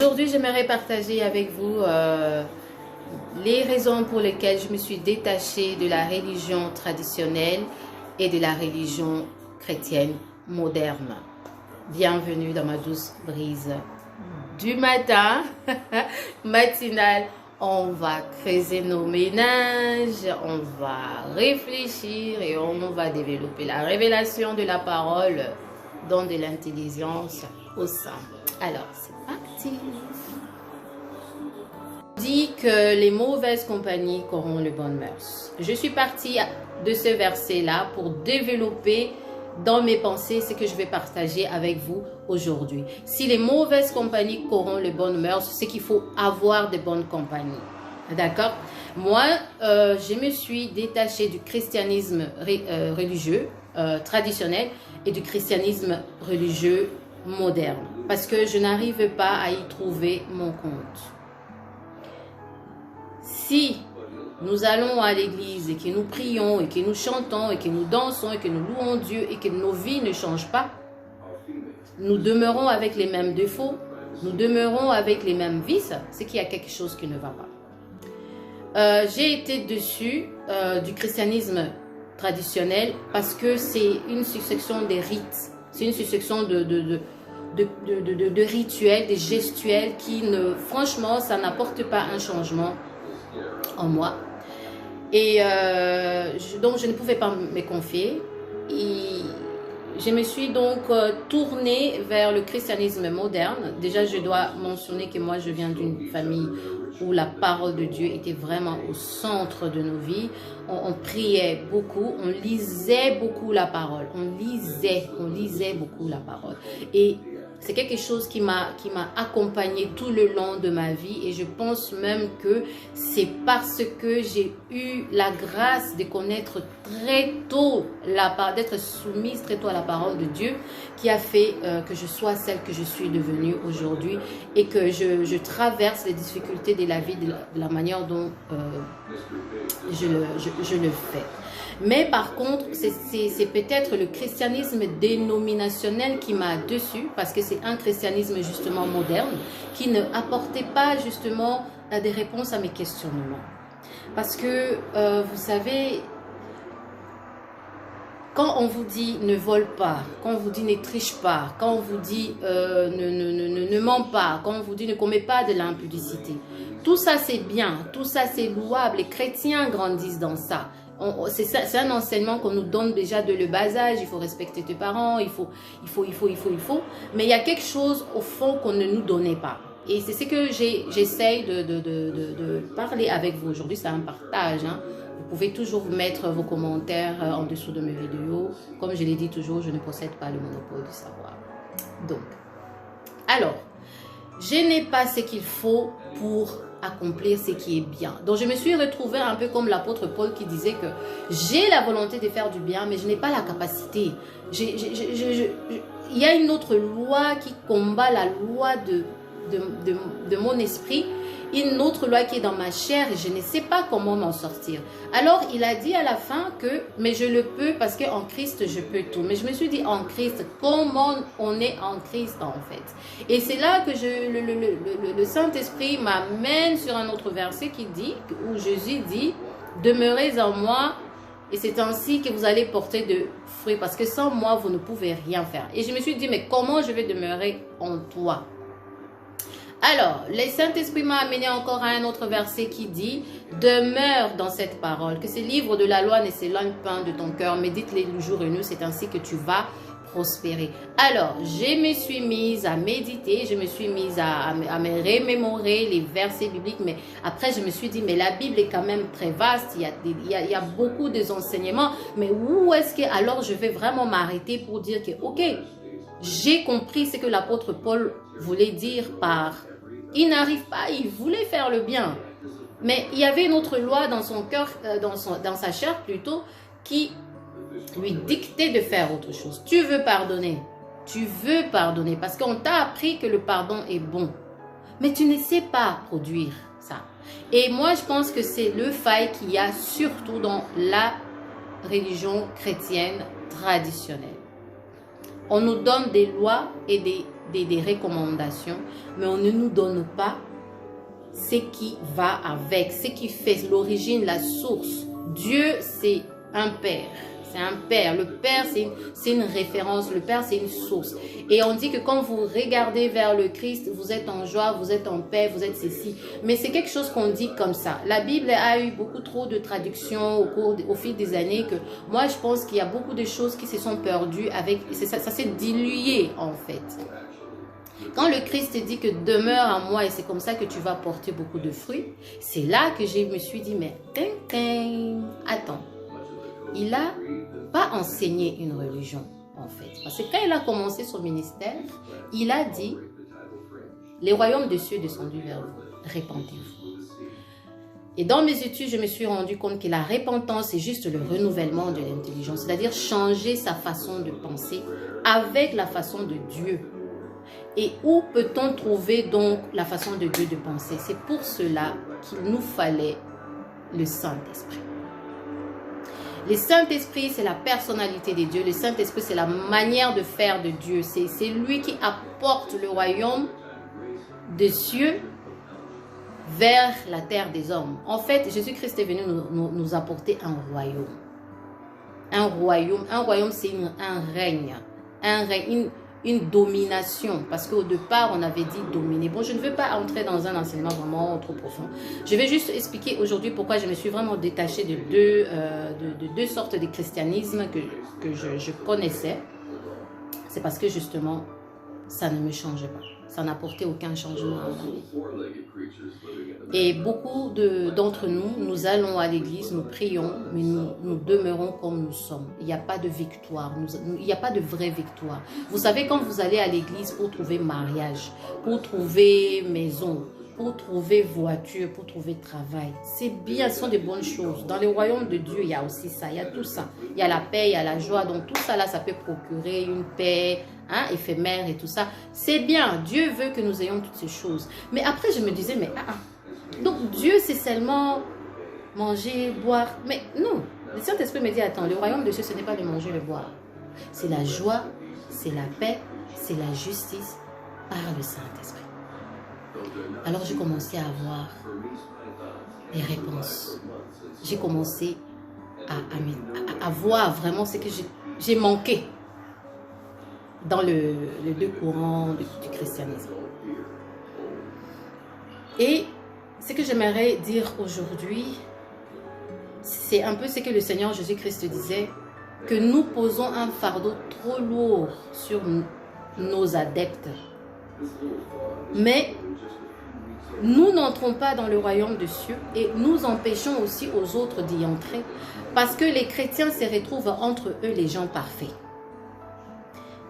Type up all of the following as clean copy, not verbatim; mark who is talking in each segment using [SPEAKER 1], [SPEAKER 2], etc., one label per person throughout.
[SPEAKER 1] Aujourd'hui, j'aimerais partager avec vous les raisons pour lesquelles je me suis détachée de la religion traditionnelle et de la religion chrétienne moderne. Bienvenue dans ma douce brise du matin, matinale. On va creuser nos ménages, on va réfléchir et on va développer la révélation de la parole dans de l'intelligence au sein. Alors, c'est parti. On dit que les mauvaises compagnies corrompent les bonnes mœurs. Je suis partie de ce verset-là pour développer dans mes pensées ce que je vais partager avec vous aujourd'hui. Si les mauvaises compagnies corrompent les bonnes mœurs, c'est qu'il faut avoir de bonnes compagnies. D'accord? Moi, je me suis détachée du christianisme religieux traditionnel et du christianisme religieux moderne parce que je n'arrive pas à y trouver mon compte. Si nous allons à l'église et que nous prions et que nous chantons et que nous dansons et que nous louons Dieu et que nos vies ne changent pas, nous demeurons avec les mêmes défauts, nous demeurons avec les mêmes vices, c'est qu'il y a quelque chose qui ne va pas. J'ai été dessus du christianisme traditionnel parce que c'est une succession des rites, c'est une succession de rituels, des gestuels qui franchement, ça n'apporte pas un changement en moi. Et donc, je ne pouvais pas me confier. Et je me suis donc tournée vers le christianisme moderne. Déjà, je dois mentionner que moi, je viens d'une famille où la parole de Dieu était vraiment au centre de nos vies. On priait beaucoup, on lisait beaucoup la parole. On lisait beaucoup la parole. Et c'est quelque chose qui m'a accompagnée tout le long de ma vie et je pense même que c'est parce que j'ai eu la grâce de connaître très tôt, d'être soumise très tôt à la parole de Dieu qui a fait que je sois celle que je suis devenue aujourd'hui et que je traverse les difficultés de la vie de la manière dont je le fais. Mais par contre, c'est peut-être le christianisme dénominationnel qui m'a dessus, parce que c'est un christianisme justement moderne, qui ne apportait pas justement des réponses à mes questionnements. Parce que, vous savez, quand on vous dit ne vole pas, quand on vous dit ne triche pas, quand on vous dit ne ment pas, quand on vous dit ne commet pas de l'impudicité, tout ça c'est bien, tout ça c'est louable, les chrétiens grandissent dans ça. C'est un enseignement qu'on nous donne déjà de le bas âge, il faut respecter tes parents, il faut. Mais il y a quelque chose au fond qu'on ne nous donnait pas. Et c'est ce que j'essaye de parler avec vous aujourd'hui, c'est un partage. Hein. Vous pouvez toujours mettre vos commentaires en dessous de mes vidéos. Comme je l'ai dit toujours, je ne possède pas le monopole du savoir. Donc, alors, je n'ai pas ce qu'il faut pour accomplir ce qui est bien. Donc, je me suis retrouvée un peu comme l'apôtre Paul qui disait que j'ai la volonté de faire du bien, mais je n'ai pas la capacité. Il y a une autre loi qui combat la loi de mon esprit, une autre loi qui est dans ma chair et je ne sais pas comment m'en sortir. Alors, il a dit à la fin que, mais je le peux parce qu'en Christ, je peux tout. Mais je me suis dit, en Christ, comment on est en Christ en fait? Et c'est là que le Saint-Esprit m'amène sur un autre verset qui dit, où Jésus dit, demeurez en moi et c'est ainsi que vous allez porter de fruits parce que sans moi, vous ne pouvez rien faire. Et je me suis dit, mais comment je vais demeurer en toi? Alors, le Saint-Esprit m'a amené encore à un autre verset qui dit « Demeure dans cette parole, que ces livres de la loi ne s'éloignent pas de ton cœur, médite-les le jour et nuit, c'est ainsi que tu vas prospérer. » Alors, je me suis mise à méditer, je me suis mise à me remémorer les versets bibliques, mais après je me suis dit, mais la Bible est quand même très vaste, il y a beaucoup d'enseignements, mais où est-ce que alors je vais vraiment m'arrêter pour dire que, ok, j'ai compris ce que l'apôtre Paul voulait dire par il n'arrive pas, il voulait faire le bien. Mais il y avait une autre loi dans son cœur, dans sa chair plutôt, qui lui dictait de faire autre chose. Tu veux pardonner parce qu'on t'a appris que le pardon est bon. Mais tu ne sais pas produire ça. Et moi, je pense que c'est le faille qu'il y a surtout dans la religion chrétienne traditionnelle. On nous donne des lois et des recommandations, mais on ne nous donne pas ce qui va avec, ce qui fait l'origine, la source. Dieu, c'est un Père. C'est un Père. Le Père, c'est une référence. Le Père, c'est une source. Et on dit que quand vous regardez vers le Christ, vous êtes en joie, vous êtes en paix, vous êtes ceci. Mais c'est quelque chose qu'on dit comme ça. La Bible a eu beaucoup trop de traductions au fil des années que moi, je pense qu'il y a beaucoup de choses qui se sont perdues avec... Ça s'est dilué, en fait. Quand le Christ dit que demeure en moi et c'est comme ça que tu vas porter beaucoup de fruits, c'est là que je me suis dit, mais attends. Il n'a pas enseigné une religion, en fait. Parce que quand il a commencé son ministère, il a dit, les royaumes des cieux descendus vers vous, répentez-vous. Et dans mes études, je me suis rendu compte que la repentance, c'est juste le renouvellement de l'intelligence, c'est-à-dire changer sa façon de penser avec la façon de Dieu. Et où peut-on trouver donc la façon de Dieu de penser? C'est pour cela qu'il nous fallait le Saint-Esprit. Le Saint-Esprit, c'est la personnalité de Dieu. Le Saint-Esprit, c'est la manière de faire de Dieu. C'est lui qui apporte le royaume des cieux vers la terre des hommes. En fait, Jésus-Christ est venu nous apporter un royaume. Un royaume, c'est un règne. Une domination, parce qu'au départ, on avait dit dominer. Bon, je ne veux pas entrer dans un enseignement vraiment trop profond. Je vais juste expliquer aujourd'hui pourquoi je me suis vraiment détachée de deux sortes de christianisme que je connaissais. C'est parce que justement, ça ne me changeait pas. Ça n'apportait aucun changement à ma vie. Et beaucoup d'entre nous allons à l'église, nous prions, mais nous demeurons comme nous sommes. Il n'y a pas de victoire, il n'y a pas de vraie victoire. Vous savez, quand vous allez à l'église pour trouver mariage, pour trouver maison, pour trouver voiture, pour trouver travail, c'est bien, ce sont des bonnes choses. Dans le royaume de Dieu, il y a aussi ça, il y a tout ça. Il y a la paix, il y a la joie, donc tout ça là, ça peut procurer une paix éphémère et tout ça. C'est bien, Dieu veut que nous ayons toutes ces choses. Mais après, je me disais, mais donc Dieu, c'est seulement manger, boire. Mais non, le Saint-Esprit me dit, attends, le royaume de Dieu, ce n'est pas le manger, le boire. C'est la joie, c'est la paix, c'est la justice par le Saint-Esprit. Alors j'ai commencé à avoir des réponses. J'ai commencé à voir vraiment ce que j'ai manqué dans le deux courants du christianisme. Et ce que j'aimerais dire aujourd'hui, c'est un peu ce que le Seigneur Jésus-Christ disait, que nous posons un fardeau trop lourd sur nos adeptes. Mais nous n'entrons pas dans le royaume des cieux et nous empêchons aussi aux autres d'y entrer parce que les chrétiens se retrouvent entre eux les gens parfaits.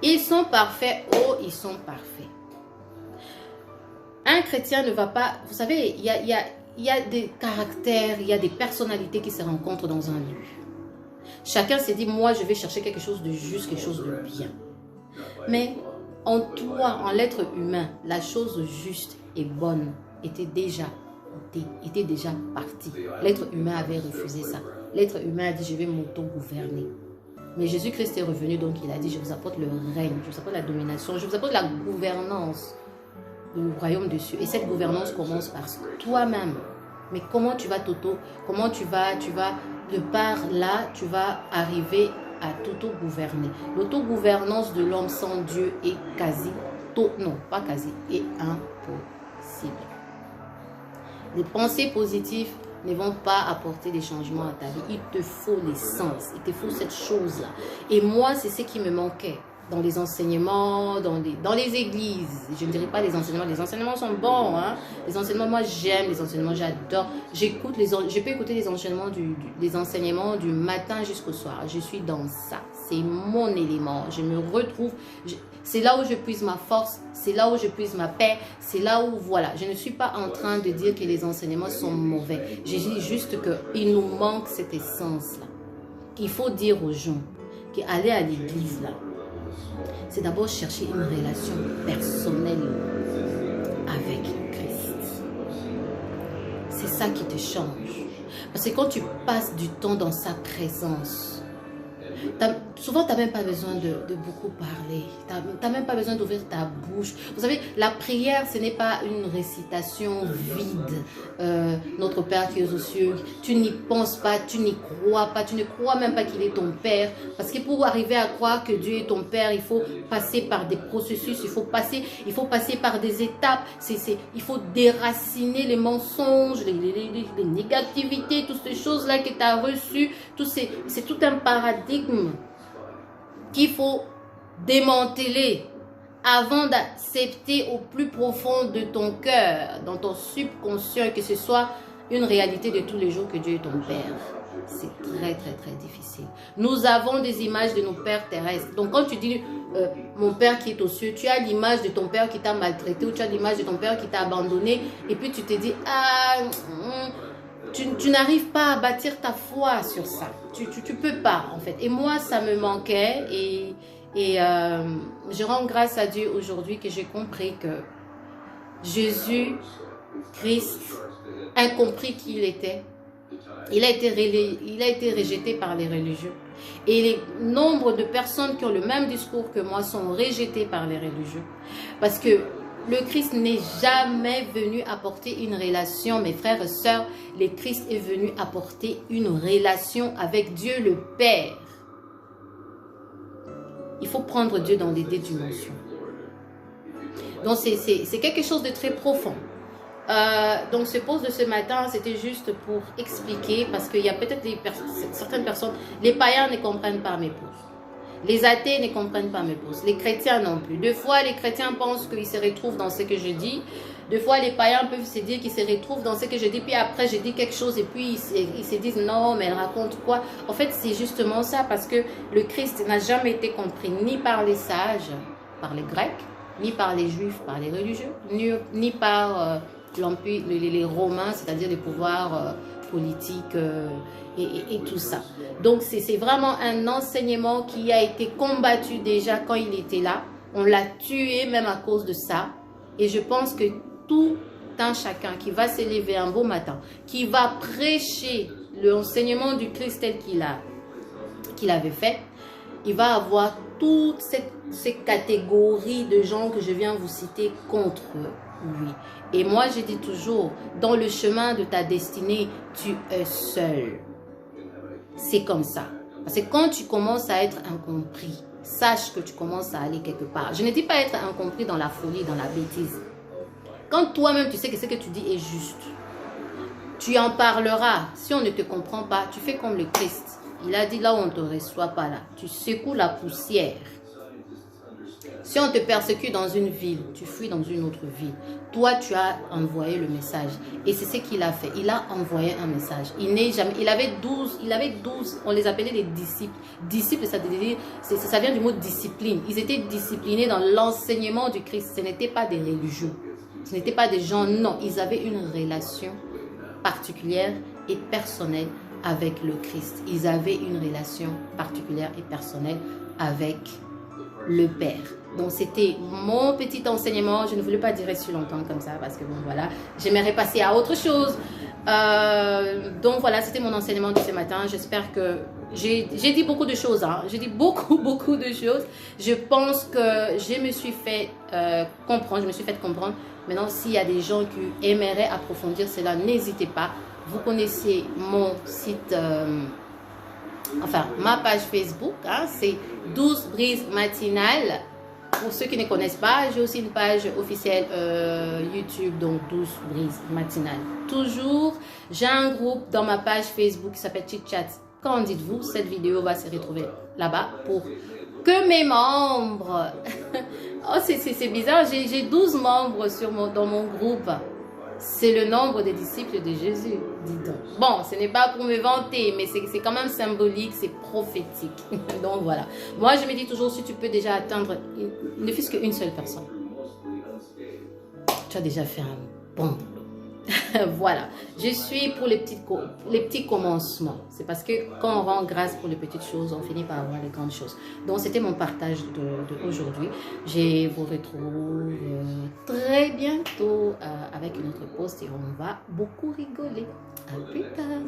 [SPEAKER 1] Ils sont parfaits, oh, ils sont parfaits. Un chrétien ne va pas... Vous savez, il y a des caractères, il y a des personnalités qui se rencontrent dans un lieu. Chacun s'est dit, moi, je vais chercher quelque chose de juste, quelque chose de bien. Mais en toi, en l'être humain, la chose juste et bonne était déjà partie. L'être humain avait refusé ça. L'être humain a dit, je vais m'auto-gouverner. Mais Jésus-Christ est revenu, donc il a dit, je vous apporte le règne, je vous apporte la domination, je vous apporte la gouvernance du royaume des cieux. Et cette gouvernance commence par toi-même. Mais comment tu vas de par là, tu vas arriver à t'auto-gouverner. L'autogouvernance de l'homme sans Dieu est est impossible. Les pensées positives ne vont pas apporter des changements à ta vie. Il te faut l'essence, il te faut cette chose-là. Et moi, c'est ce qui me manquait dans les enseignements, dans les églises. Je ne dirais pas les enseignements sont bons. Hein? Les enseignements, moi j'aime les enseignements, j'adore. Je peux écouter les enseignements du matin jusqu'au soir. Je suis dans ça, c'est mon élément. Je me retrouve, c'est là où je puise ma force, c'est là où je puise ma paix, c'est là où, voilà. Je ne suis pas en train de dire que les enseignements sont mauvais. Je dis juste qu'il nous manque cette essence-là. Il faut dire aux gens qu'aller à l'église, là, c'est d'abord chercher une relation personnelle avec Christ. C'est ça qui te change. Parce que quand tu passes du temps dans sa présence, souvent, tu n'as même pas besoin de beaucoup parler. Tu n'as même pas besoin d'ouvrir ta bouche. Vous savez, la prière, ce n'est pas une récitation vide. Notre Père qui est aux cieux, tu n'y penses pas, tu n'y crois pas, tu ne crois même pas qu'il est ton Père. Parce que pour arriver à croire que Dieu est ton Père, il faut passer par des processus, il faut passer par des étapes. Il faut déraciner les mensonges, les négativités, toutes ces choses-là que tu as reçues. C'est tout un paradigme qu'il faut démanteler avant d'accepter au plus profond de ton cœur, dans ton subconscient, que ce soit une réalité de tous les jours que Dieu est ton Père. C'est très, très, très difficile. Nous avons des images de nos pères terrestres. Donc, quand tu dis mon Père qui est aux cieux, tu as l'image de ton Père qui t'a maltraité ou tu as l'image de ton Père qui t'a abandonné. Et puis, tu te dis, tu n'arrives pas à bâtir ta foi sur ça. Tu peux pas, en fait. Et moi, ça me manquait. Et je rends grâce à Dieu aujourd'hui que j'ai compris que Jésus, Christ, incompris qui il était, il a été rejeté par les religieux. Et les nombres de personnes qui ont le même discours que moi sont rejetées par les religieux. Parce que le Christ n'est jamais venu apporter une relation, mes frères et sœurs. Le Christ est venu apporter une relation avec Dieu le Père. Il faut prendre Dieu dans les deux dimensions. Donc c'est quelque chose de très profond. Donc ce pause de ce matin, c'était juste pour expliquer, parce qu'il y a peut-être certaines personnes, les païens ne comprennent pas mes pauses. Les athées ne comprennent pas mes pauses. Les chrétiens non plus. Deux fois, les chrétiens pensent qu'ils se retrouvent dans ce que je dis. Deux fois, les païens peuvent se dire qu'ils se retrouvent dans ce que je dis. Puis après, je dis quelque chose et puis ils se disent non, mais elle raconte quoi? En fait, c'est justement ça, parce que le Christ n'a jamais été compris ni par les sages, par les Grecs, ni par les Juifs, par les religieux, ni par les Romains, c'est-à-dire les pouvoirs politiques et tout ça. Donc, c'est vraiment un enseignement qui a été combattu déjà quand il était là. On l'a tué même à cause de ça. Et je pense que tout un chacun qui va s'élever un beau matin, qui va prêcher l'enseignement du Christ tel qu'il avait fait, il va avoir toutes ces catégories de gens que je viens vous citer contre lui. Et moi, je dis toujours, dans le chemin de ta destinée, tu es seul. C'est comme ça. Parce que quand tu commences à être incompris, sache que tu commences à aller quelque part. Je ne dis pas être incompris dans la folie, dans la bêtise. Quand toi-même, tu sais que ce que tu dis est juste, tu en parleras. Si on ne te comprend pas, tu fais comme le Christ. Il a dit, là où on ne te reçoit pas, là, tu secoues la poussière. Si on te persécute dans une ville, tu fuis dans une autre ville. Toi, tu as envoyé le message. Et c'est ce qu'il a fait. Il a envoyé un message. Il avait 12, on les appelait les disciples. Disciples, ça vient du mot discipline. Ils étaient disciplinés dans l'enseignement du Christ. Ce n'étaient pas des religieux. Ce n'étaient pas des gens, non. Ils avaient une relation particulière et personnelle avec le Christ. Ils avaient une relation particulière et personnelle avec le Père. Donc c'était mon petit enseignement. Je ne voulais pas durer si longtemps comme ça parce que bon voilà, j'aimerais passer à autre chose. Donc voilà, c'était mon enseignement de ce matin. J'espère que j'ai dit beaucoup de choses. Hein. J'ai dit beaucoup de choses. Je pense que je me suis fait comprendre. Je me suis fait comprendre. Maintenant, s'il y a des gens qui aimeraient approfondir cela, n'hésitez pas. Vous connaissez mon site, enfin ma page Facebook, hein, c'est 12 brises matinales. Pour ceux qui ne connaissent pas, j'ai aussi une page officielle YouTube, donc 12 brises matinales. Toujours, j'ai un groupe dans ma page Facebook qui s'appelle Chit Chat. Qu'en dites-vous? Cette vidéo va se retrouver là-bas pour que mes membres... Oh, c'est bizarre, j'ai 12 membres dans mon groupe. C'est le nombre des disciples de Jésus, dis donc. Bon, ce n'est pas pour me vanter, mais c'est quand même symbolique, c'est prophétique. Donc voilà. Moi, je me dis toujours, si tu peux déjà atteindre, ne fût-ce qu'une seule personne, tu as déjà fait un bon boulot. Voilà. Je suis pour les petits commencements. C'est parce que quand on rend grâce pour les petites choses, on finit par avoir les grandes choses. Donc, c'était mon partage d'aujourd'hui. Je vous retrouve très bientôt avec une autre post et on va beaucoup rigoler. À plus tard.